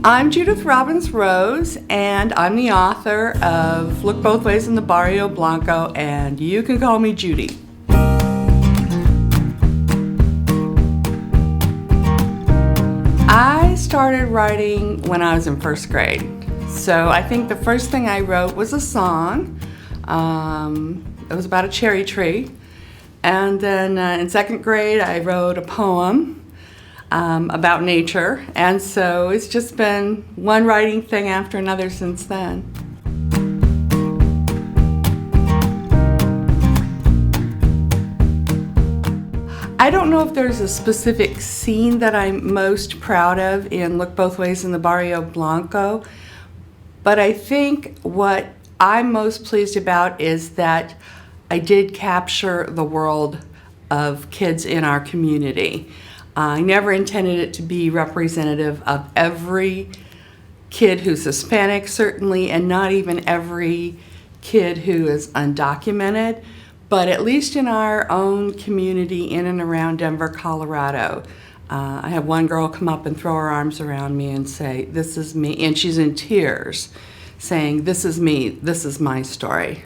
I'm Judith Robbins Rose, and I'm the author of Look Both Ways in the Barrio Blanco, and you can call me Judy. I started writing when I was in first grade. So I think the first thing I wrote was a song. It was about a cherry tree. And then in second grade, I wrote a poem about nature. And so it's just been one writing thing after another since then. I don't know if there's a specific scene that I'm most proud of in Look Both Ways in the Barrio Blanco, but I think what I'm most pleased about is that I did capture the world of kids in our community. I never intended it to be representative of every kid who's Hispanic, certainly, and not even every kid who is undocumented, but at least in our own community in and around Denver, Colorado. I had one girl come up and throw her arms around me and say, "This is me," and she's in tears, saying, "This is me, this is my story."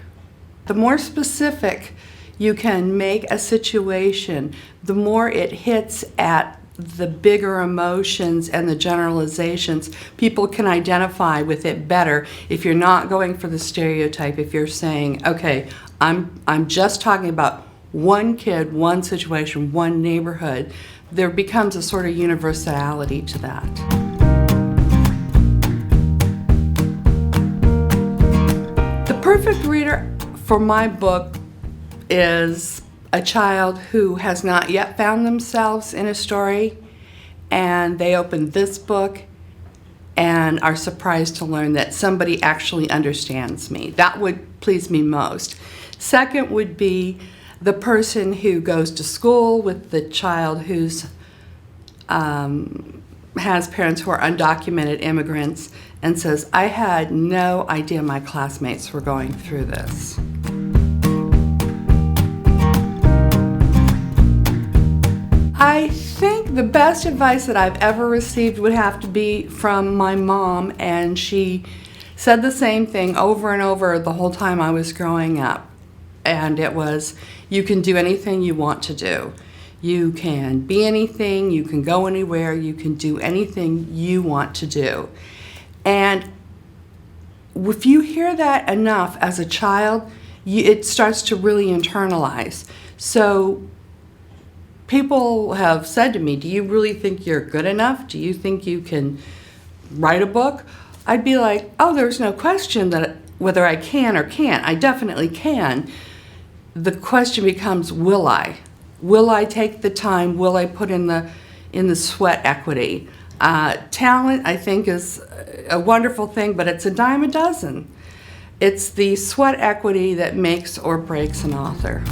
The more specific you can make a situation, the more it hits at the bigger emotions and the generalizations. People can identify with it better if you're not going for the stereotype, if you're saying, okay, I'm just talking about one kid, one situation, one neighborhood. There becomes a sort of universality to that. The perfect reader for my book is a child who has not yet found themselves in a story, and they open this book and are surprised to learn that somebody actually understands me. That would please me most. Second would be the person who goes to school with the child who's has parents who are undocumented immigrants and says, "I had no idea my classmates were going through this." I think the best advice that I've ever received would have to be from my mom, and she said the same thing over and over the whole time I was growing up. And it was, you can do anything you want to do. You can be anything, you can go anywhere, you can do anything you want to do. And if you hear that enough as a child, it starts to really internalize. So people have said to me, "Do you really think you're good enough? Do you think you can write a book?" I'd be like, "Oh, there's no question that whether I can or can't. I definitely can." The question becomes, will I? Will I take the time? Will I put in the sweat equity? Talent, I think, is a wonderful thing, but it's a dime a dozen. It's the sweat equity that makes or breaks an author.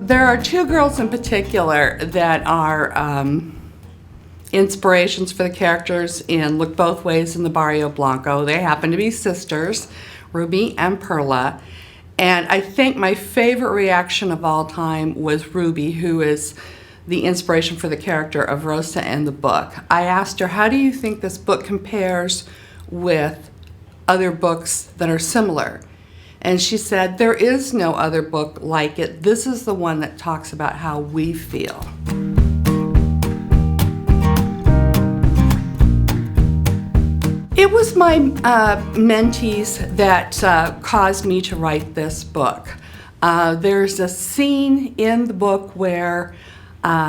There are two girls in particular that are inspirations for the characters in Look Both Ways in the Barrio Blanco. They happen to be sisters, Ruby and Perla. And I think my favorite reaction of all time was Ruby, who is the inspiration for the character of Rosa in the book. I asked her, "How do you think this book compares with other books that are similar?" And she said, "There is no other book like it. This is the one that talks about how we feel." It was my mentees that caused me to write this book. There's a scene in the book where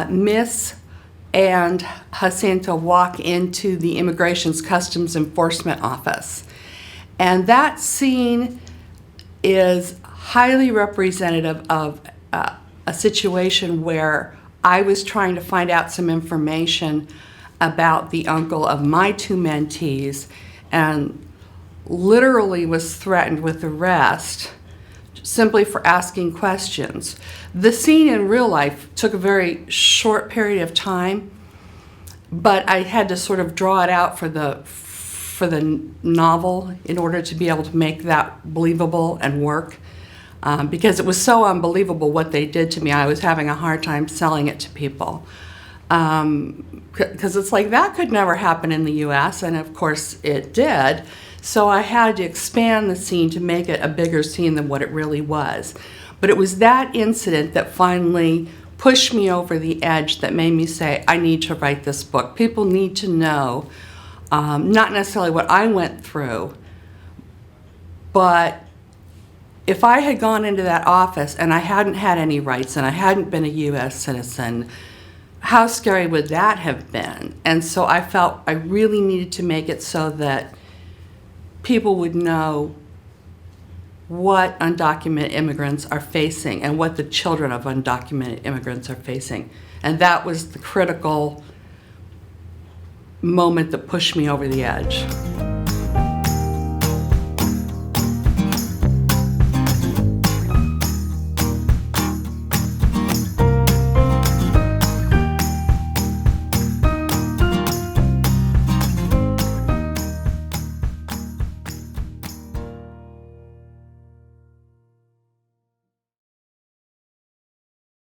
Miss and Jacinta walk into the Immigration's Customs Enforcement Office. And that scene is highly representative of a situation where I was trying to find out some information about the uncle of my two mentees and literally was threatened with arrest simply for asking questions. The scene in real life took a very short period of time, but I had to sort of draw it out for the novel in order to be able to make that believable and work. because it was so unbelievable what they did to me. I was having a hard time selling it to people. Because it's like, that could never happen in the U.S., and of course it did. So I had to expand the scene to make it a bigger scene than what it really was. But it was that incident that finally pushed me over the edge that made me say, I need to write this book. People need to know, not necessarily what I went through, but if I had gone into that office and I hadn't had any rights and I hadn't been a U.S. citizen, how scary would that have been? And so I felt I really needed to make it so that people would know what undocumented immigrants are facing and what the children of undocumented immigrants are facing. And that was the critical moment that pushed me over the edge.